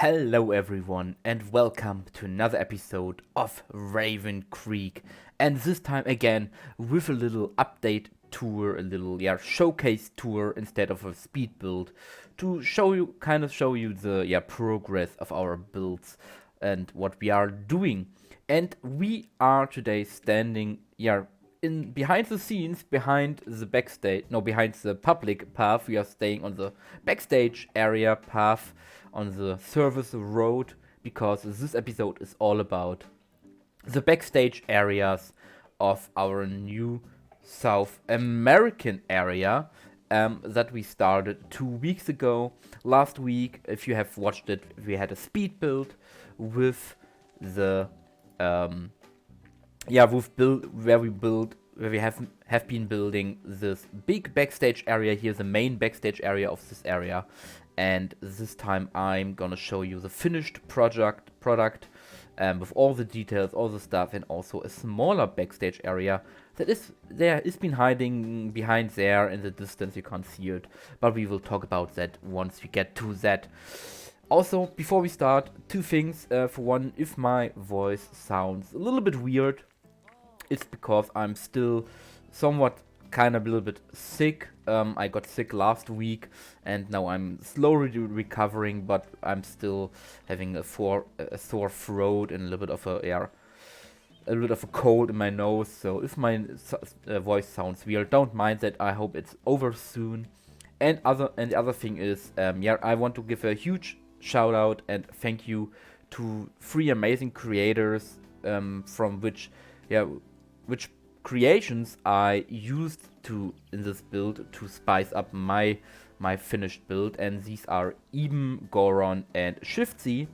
Hello everyone and welcome to another episode of Raven Creek, and this time again with a little update tour, a little showcase tour instead of a speed build to show you the progress of our builds and what we are doing. And we are today standing in behind the scenes, behind the backstage, no, behind the public path. We are staying on the backstage area path on the service road because this episode is all about the backstage areas of our new South American area that we started 2 weeks ago. Last week, if you have watched it, we had a speed build with the where we have been building this big backstage area here, the main backstage area of this area. And this time I'm gonna show you the finished product with all the details, all the stuff, and also a smaller backstage area that is been hiding behind there in the distance. You can't see it, but we will talk about that once we get to that. Also, before we start, two things. For one, if my voice sounds a little bit weird, it's because I'm still somewhat a little bit sick. I got sick last week and now I'm slowly recovering, but I'm still having a sore throat and a little bit of a cold in my nose. So if my voice sounds weird, don't mind that. I hope it's over soon. And the other thing is, I want to give a huge shout out and thank you to 3 amazing creators from which creations I used in this build to spice up my finished build, and these are Eben, Goron, and Shiftsy.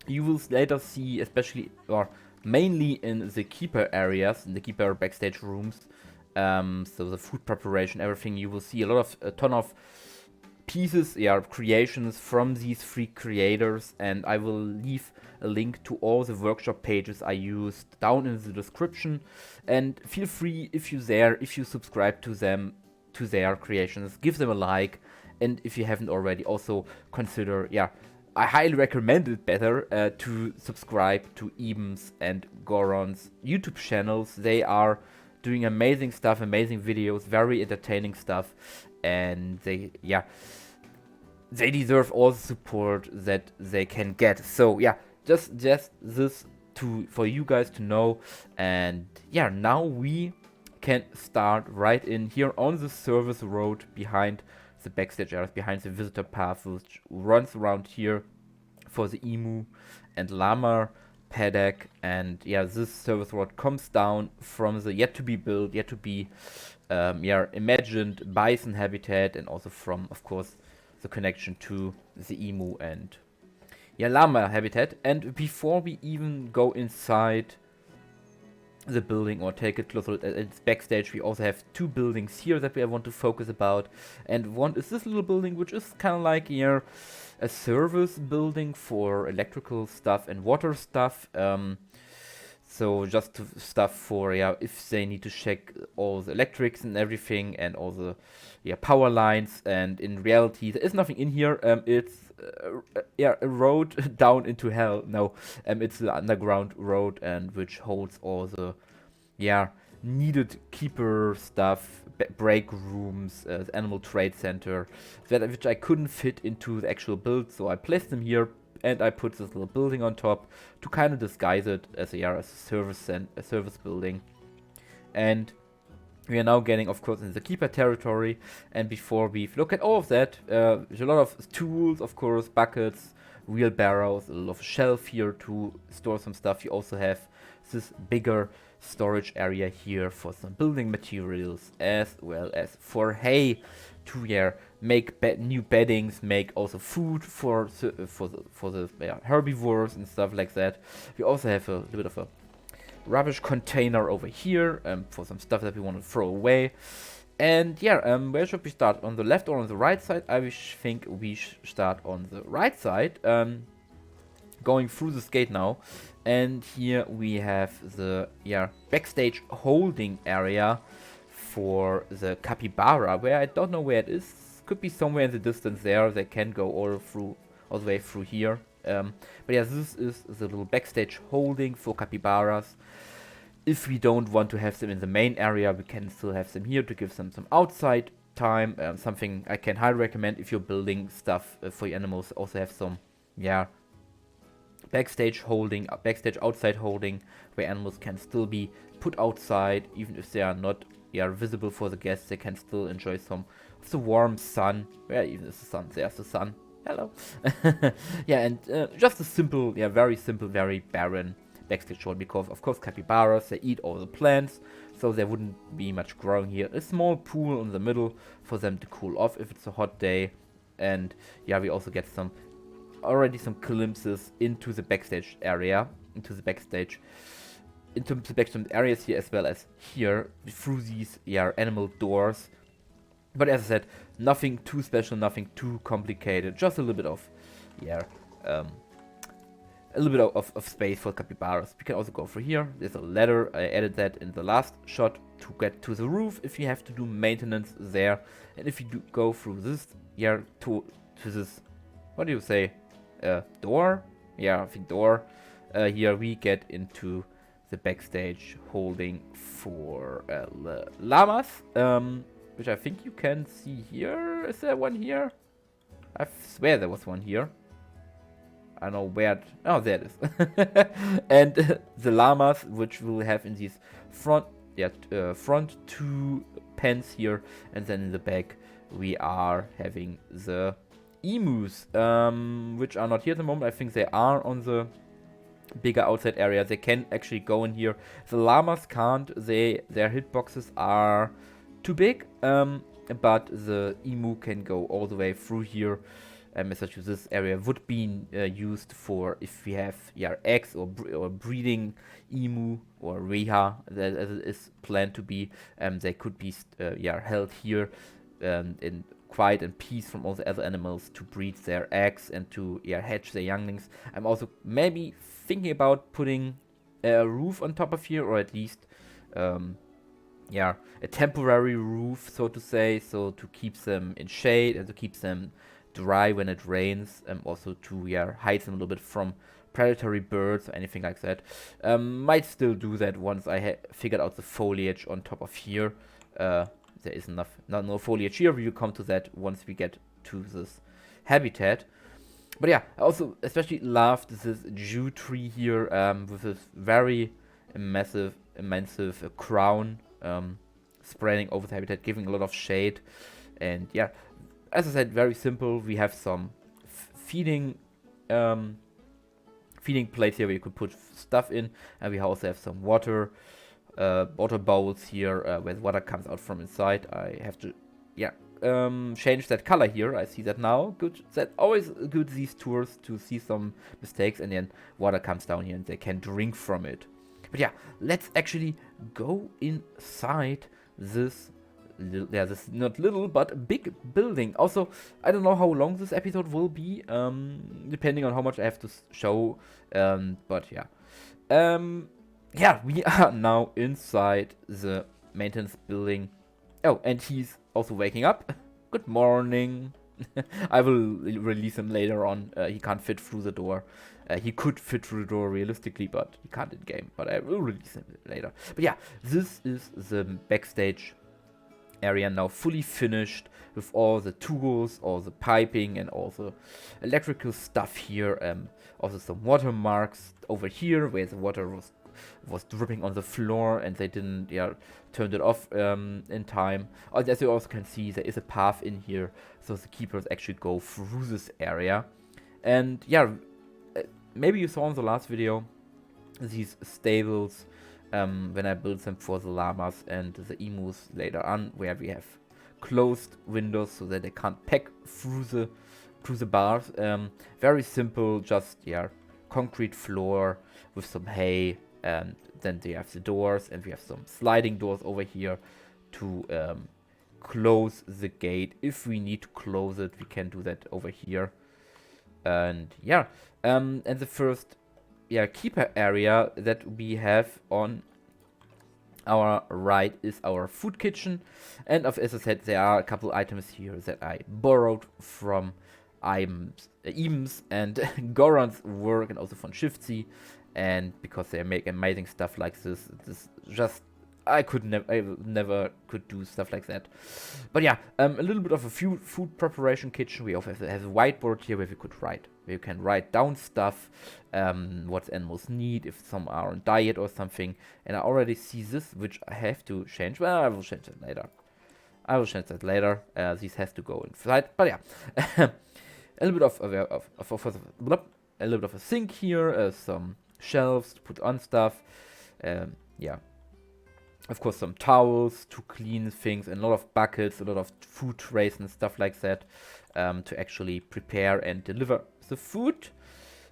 You will later see, especially or mainly in the keeper areas, in the keeper backstage rooms. So the food preparation, everything. You will see a ton of pieces, creations from these 3 creators, and I will leave a link to all the workshop pages I used down in the description. And feel free, if you subscribe to their creations, give them a like. And if you haven't already, also consider, I highly recommend it better to subscribe to Eben's and Goron's YouTube channels. They are doing amazing stuff, amazing videos, very entertaining stuff, and they deserve all the support that they can get. So just this for you guys to know. And now we can start right in here on the service road behind the backstage areas, behind the visitor path, which runs around here for the emu and llama paddock. And this service road comes down from the yet to be built, yet to be imagined bison habitat, and also from, of course, the connection to the emu and llama habitat. And before we even go inside the building or take a closer look at its backstage, we also have 2 buildings here that we want to focus about. And one is this little building, which is kind of like a service building for electrical stuff and water stuff. So just stuff for if they need to check all the electrics and everything and all the power lines. And in reality, there is nothing in here. It's a road down into hell. No, it's the underground road, and which holds all the needed keeper stuff, break rooms, the animal trade center, which I couldn't fit into the actual build. So I placed them here. And I put this little building on top to kind of disguise it as a service building. And we are now getting, of course, in the keeper territory. And before we look at all of that, there's a lot of tools, of course, buckets, wheelbarrows, a lot of shelf here to store some stuff. You also have this bigger storage area here for some building materials, as well as for hay to make new beddings, make also food for the herbivores and stuff like that. We also have a little bit of a rubbish container over here for some stuff that we want to throw away. And where should we start? On the left or on the right side? I think we start on the right side. Going through this gate now, and here we have the backstage holding area for the Capybara, where I don't know where it is. Could be somewhere in the distance there. They can go all through all the way through here. But yeah, this is the little backstage holding for capybaras. If we don't want to have them in the main area, we can still have them here to give them some outside time. Something I can highly recommend if you're building stuff for your animals. Also have some, yeah, backstage holding, backstage outside holding, where animals can still be put outside, even if they are not, yeah, visible for the guests. They can still enjoy some of the warm sun. Where even is the sun? There's the sun. Hello. Yeah, and just a simple, yeah, very simple, very barren backstage hold, because of course capybaras, they eat all the plants, so there wouldn't be much growing here. A small pool in the middle for them to cool off if it's a hot day. And yeah, we also get some glimpses into the backstage area, into the backstage areas here, as well as here through these, yeah, animal doors. But as I said, nothing too special, nothing too complicated, just a little bit of, yeah, a little bit of space for capybaras. We can also go through here. There's a ladder. I added that in the last shot to get to the roof if you have to do maintenance there. And if you do go through this, yeah, to this, what do you say, door? Yeah, I think door. Here we get into the backstage holding for llamas, which I think you can see here. Is there one here? I swear there was one here. I don't know where. Oh, there it is. And the llamas, which we'll have in these front, front two pens here, and then in the back we are having the emus, which are not here at the moment. I think they are on the bigger outside area. They can actually go in here. The llamas can't. Their hitboxes are too big, but the emu can go all the way through here. Such as this area would be used for if we have, yeah, eggs or breeding emu or reha, that as it is planned to be. They could be yeah, held here in quiet and peace from all the other animals to breed their eggs and to, yeah, hatch their younglings. I'm also maybe thinking about putting a roof on top of here, or at least yeah, a temporary roof, so to say, so to keep them in shade and to keep them dry when it rains, also to, yeah, hide them a little bit from predatory birds or anything like that. Might still do that once I figured out the foliage on top of here. There is no foliage here. We will come to that once we get to this habitat. But yeah, I also especially loved this Jester Tree here, with this very immense crown spreading over the habitat, giving a lot of shade. And yeah, as I said, very simple. We have some feeding plates here where you could put stuff in, and we also have some water bowls here where the water comes out from inside. I have to, yeah, change that color here. I see that now. Good. That's always good, these tours, to see some mistakes, and then water comes down here and they can drink from it. But yeah, let's actually go inside this this not little but big building. Also, I don't know how long this episode will be, depending on how much I have to show. But yeah, yeah, we are now inside the maintenance building. Oh, and he's also waking up. Good morning. I will release him later on. He can't fit through the door. He could fit through the door realistically, but he can't in game. But I will release him later. But yeah, this is the backstage area now, fully finished with all the tools, all the piping, and all the electrical stuff here. Also some watermarks over here where the water was dripping on the floor and they didn't, yeah, turned it off in time. As you also can see, there is a path in here, so the keepers actually go through this area. And yeah, maybe you saw in the last video these stables when I built them for the llamas and the emus later on, where we have closed windows so that they can't peck through the bars. Very simple, just, yeah, concrete floor with some hay, and then they have the doors, and we have some sliding doors over here to close the gate. If we need to close it, we can do that over here. And yeah, and the first, yeah, keeper area that we have on our right is our food kitchen. And as I said, there are a couple items here that I borrowed from Eames and Goron's work, and also von Shiftsy, and because they make amazing stuff like this just I never could do stuff like that. But yeah, a little bit of a food preparation kitchen. We also have a whiteboard here where you can write down stuff, what animals need, if some are on diet or something. And I already see this, which I have to change. Well, I will change that later. This has to go inside. But yeah, a little bit a little bit of a sink here, some shelves to put on stuff. Yeah. Of course, some towels to clean things, and a lot of buckets, a lot of food trays and stuff like that, to actually prepare and deliver the food.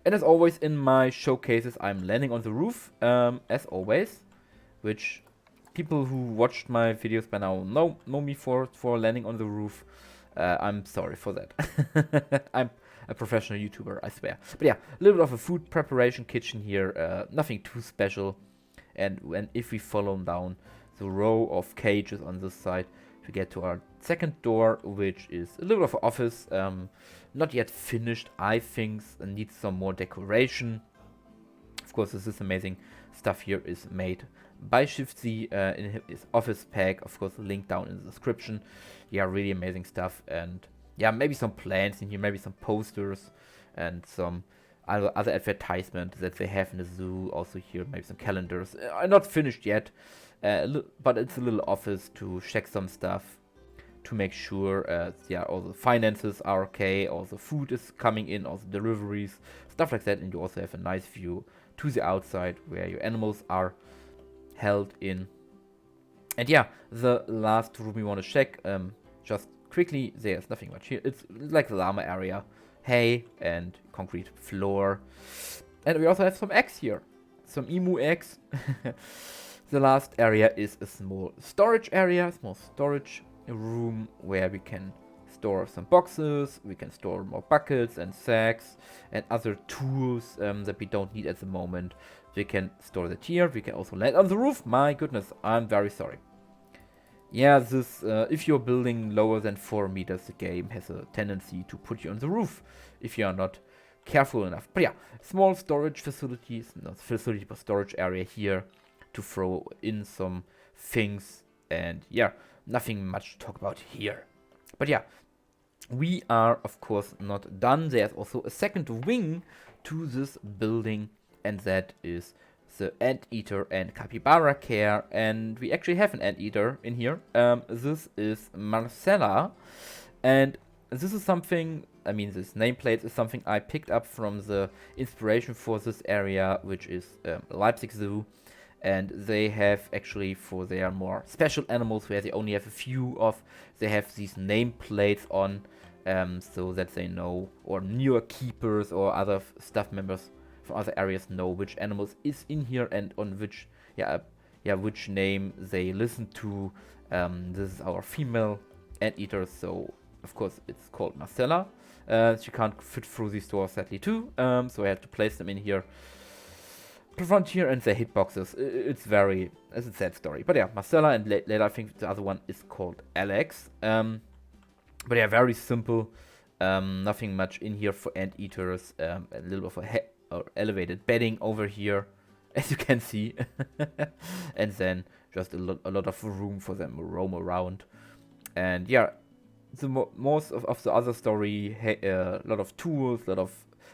And as always in my showcases, I'm landing on the roof, as always, which people who watched my videos by now know me for landing on the roof. I'm sorry for that. I'm a professional YouTuber, I swear. But yeah, a little bit of a food preparation kitchen here, nothing too special. And if we follow down the row of cages on this side, we get to our second door, which is a little bit of an office, not yet finished, I think, and needs some more decoration. Of course, this amazing stuff here is made by Shiftsy in his office pack. Of course, the link down in the description. Yeah, really amazing stuff. And yeah, maybe some plants in here, maybe some posters, and some other advertisement that they have in the zoo. Also here, maybe some calendars. Not finished yet, but it's a little office to check some stuff, to make sure all the finances are okay, all the food is coming in, all the deliveries, stuff like that. And you also have a nice view to the outside where your animals are held in. And yeah, the last room we want to check, just quickly, there's nothing much here. It's like the llama area. Hay and concrete floor. And we also have some eggs here. Some emu eggs. The last area is a small storage area, small storage room where we can store some boxes, we can store more buckets and sacks and other tools that we don't need at the moment. We can store that here. We can also land on the roof. My goodness, I'm very sorry. Yeah, this if you're building lower than 4 meters, the game has a tendency to put you on the roof if you are not careful enough. But yeah, small storage facilities, not facility but storage area here to throw in some things. And yeah, nothing much to talk about here. But yeah, we are of course not done. There's also a second wing to this building, and that is the anteater and capybara care. And we actually have an anteater in here. This is Marcella, and this is something, I mean, this nameplate is something I picked up from the inspiration for this area, which is Leipzig Zoo. And they have actually, for their more special animals where they only have a few of, they have these nameplates on, so that they know, or newer keepers or other staff members from other areas know which animals is in here and on which which name they listen to. This is our female anteater, so of course it's called Marcella. She can't fit through these doors sadly too, so I had to place them in here to front here, and the hitboxes. It's a sad story. But yeah, Marcella, and later I think the other one is called Alex. But yeah, very simple. Nothing much in here for anteaters. A little bit of a or elevated bedding over here, as you can see. And then just a lot of room for them to roam around. And yeah, the most of the other story, a lot of tools, a lot of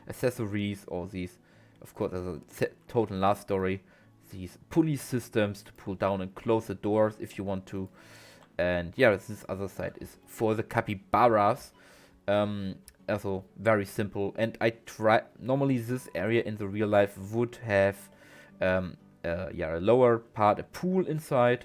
accessories, all these, of course, as a total last story, these pulley systems to pull down and close the doors if you want to. And yeah, this other side is for the capybaras. Also very simple, and I try. Normally, this area in the real life would have, a lower part, a pool inside,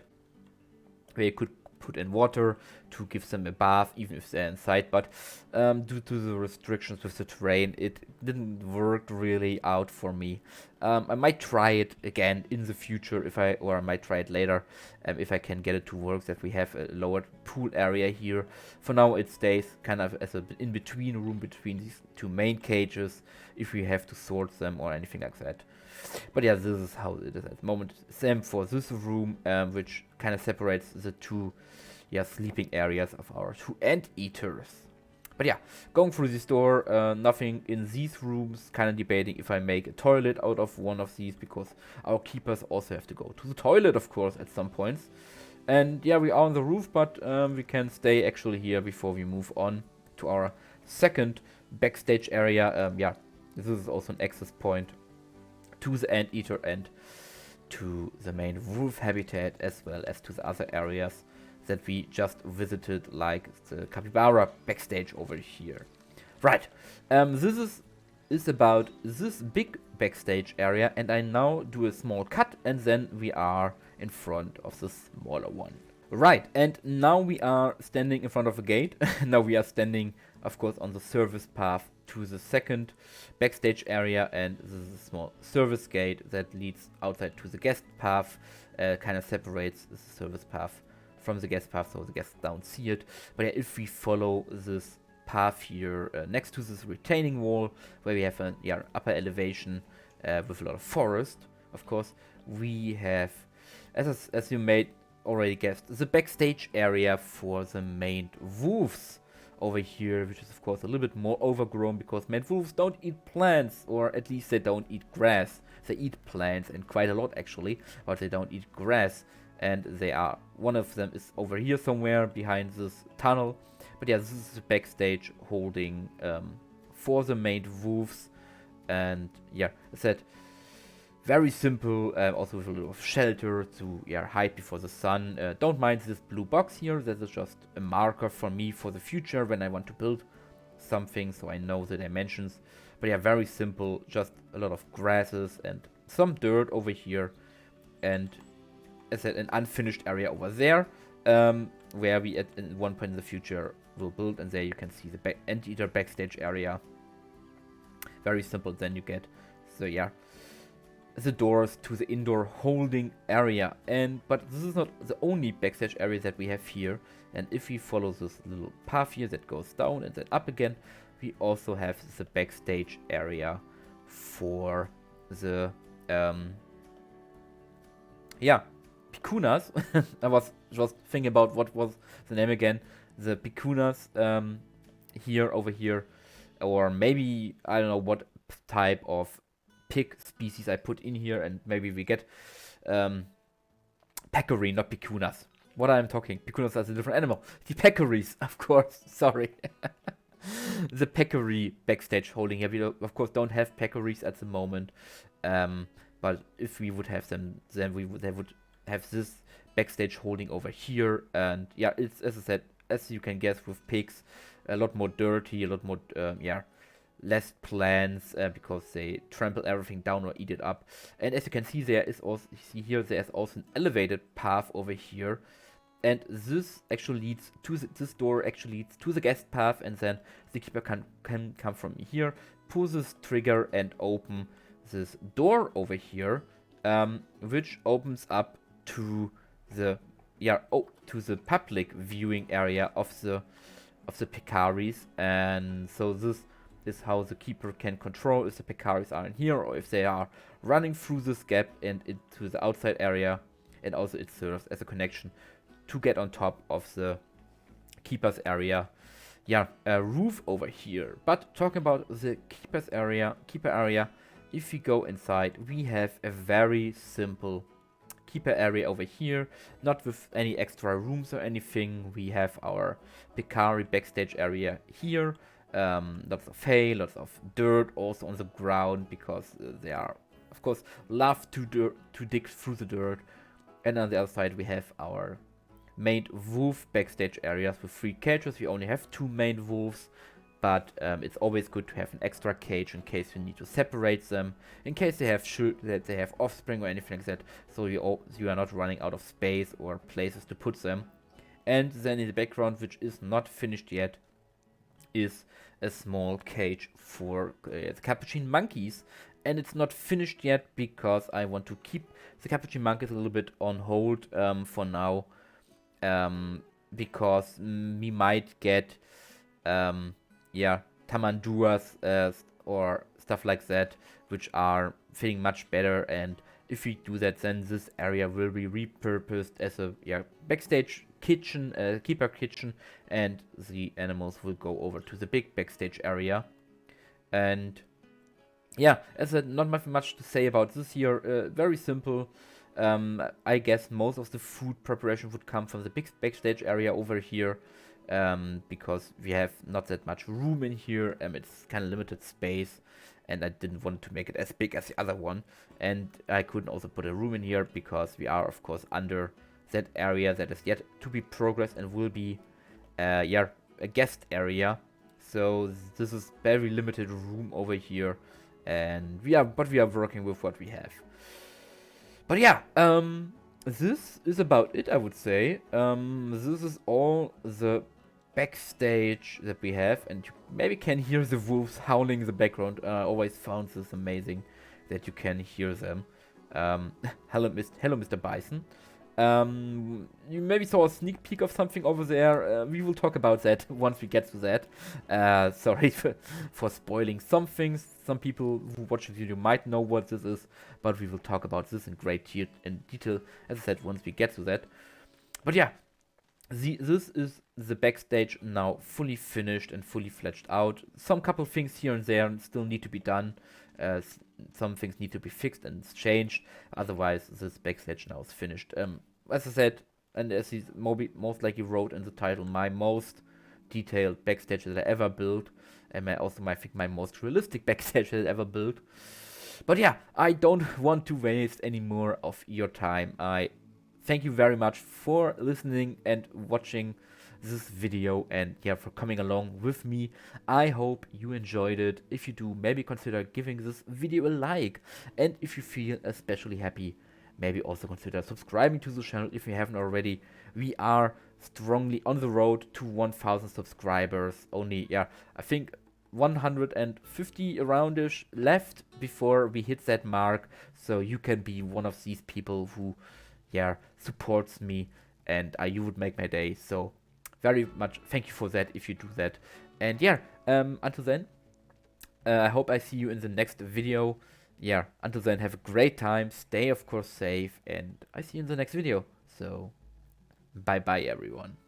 where you could put in water to give them a bath, even if they're inside. But due to the restrictions with the terrain, it didn't work really out for me. I might try it again in the future or I might try it later if I can get it to work, that we have a lower pool area here. For now, it stays kind of as an in-between room between these two main cages if we have to sort them or anything like that. But yeah, this is how it is at the moment. Same for this room, which kind of separates the two sleeping areas of our two anteaters. But yeah, going through this door, nothing in these rooms. Kind of debating if I make a toilet out of one of these, because our keepers also have to go to the toilet, of course, at some points. And yeah, we are on the roof, but we can stay actually here before we move on to our second backstage area. Yeah, this is also an access point to the Anteater and to the main wolf habitat, as well as to the other areas that we just visited, like the Capybara backstage over here. Right, this is about this big backstage area, and I now do a small cut, and then we are in front of the smaller one. Right, and now we are standing in front of a gate. Now we are standing, of course, on the service path to the second backstage area, and this is a small service gate that leads outside to the guest path, kind of separates the service path from the guest path, so the guests don't see it. But yeah, if we follow this path here next to this retaining wall, where we have an upper elevation with a lot of forest, of course, we have, as you may already guessed, the backstage area for the main wolves over here, which is of course a little bit more overgrown, because main wolves don't eat plants, or at least they don't eat grass. They eat plants, and quite a lot actually, but they don't eat grass. And they are, one of them is over here somewhere behind this tunnel. But yeah, this is the backstage holding for the main wolves. And yeah, I said, very simple, also with a little shelter to hide before the sun. Don't mind this blue box here, that is just a marker for me for the future when I want to build something, so I know the dimensions. But yeah, very simple, just a lot of grasses and some dirt over here. And as I said, an unfinished area over there, where we at one point in the future will build. And there you can see the Anteater backstage area. Very simple. Then you get the doors to the indoor holding area. But this is not the only backstage area that we have here. And if we follow this little path here that goes down and then up again, we also have the backstage area for the Picunas. I was just thinking about what was the name again. The Picunas over here. Or maybe, I don't know what type of pig species I put in here. And maybe we get Peccary, not Picunas. What I'm talking? Picunas is a different animal. The Peccaries, of course. Sorry. The Peccary backstage holding here. We of course don't have Peccaries at the moment. But if we would have them, then they would have this backstage holding over here. And yeah, it's, as I said, as you can guess, with pigs, a lot more dirty, a lot more less plants, because they trample everything down or eat it up. And as you can see, there's also an elevated path over here, and this actually leads to this door actually leads to the guest path, and then the keeper can come from here, pull this trigger and open this door over here, which opens up to the public viewing area of the Peccaries. And so this is how the keeper can control if the Peccaries are in here, or if they are running through this gap and into the outside area. And also it serves as a connection to get on top of the keeper's area. A roof over here. But talking about the keeper area, if we go inside, we have a very simple keeper area over here, not with any extra rooms or anything. We have our Peccary backstage area here. Lots of hay, lots of dirt also on the ground, because they are, of course, love to dig through the dirt. And on the other side we have our main wolf backstage areas with 3 cages. We only have 2 main wolves, but it's always good to have an extra cage in case you need to separate them, in case they have offspring or anything like that, so you are not running out of space or places to put them. And then in the background, which is not finished yet, is a small cage for the capuchin monkeys. And it's not finished yet because I want to keep the capuchin monkeys a little bit on hold for now, because we might get tamanduras or stuff like that, which are fitting much better. And if we do that, then this area will be repurposed as a backstage kitchen, keeper kitchen, and the animals will go over to the big backstage area. And yeah, as I said, not much to say about this here. Very simple. I guess most of the food preparation would come from the big backstage area over here, because we have not that much room in here. It's kind of limited space, and I didn't want to make it as big as the other one. And I couldn't also put a room in here because we are, of course, under that area that is yet to be progressed and will be, yeah, a guest area. So this is very limited room over here, and we are working with what we have. But yeah, this is about it, I would say. This is all the backstage that we have, and you maybe can hear the wolves howling in the background. I always found this amazing that you can hear them. Hello, Mr. Bison. You maybe saw a sneak peek of something over there. We will talk about that once we get to that. Sorry for spoiling some things. Some people who watch the video might know what this is, but we will talk about this in great detail, as I said, once we get to that. But yeah, this is the backstage now fully finished and fully fledged out. Some couple things here and there still need to be done. Some things need to be fixed and changed. Otherwise, this backstage now is finished. As I said, and as he most likely wrote in the title, my most detailed backstage that I ever built, and I think my most realistic backstage that I ever built. But yeah, I don't want to waste any more of your time. I thank you very much for listening and watching this video, and yeah, for coming along with me. I hope you enjoyed it. If you do, maybe consider giving this video a like, and if you feel especially happy, maybe also consider subscribing to the channel if you haven't already. We are strongly on the road to 1,000 subscribers. Only, yeah, I think 150 aroundish left before we hit that mark, so you can be one of these people who, yeah, supports me, and you would make my day. So very much thank you for that if you do that. And yeah, until then, I hope I see you in the next video. Yeah, until then, have a great time, stay of course safe, and I see you in the next video. So bye bye everyone.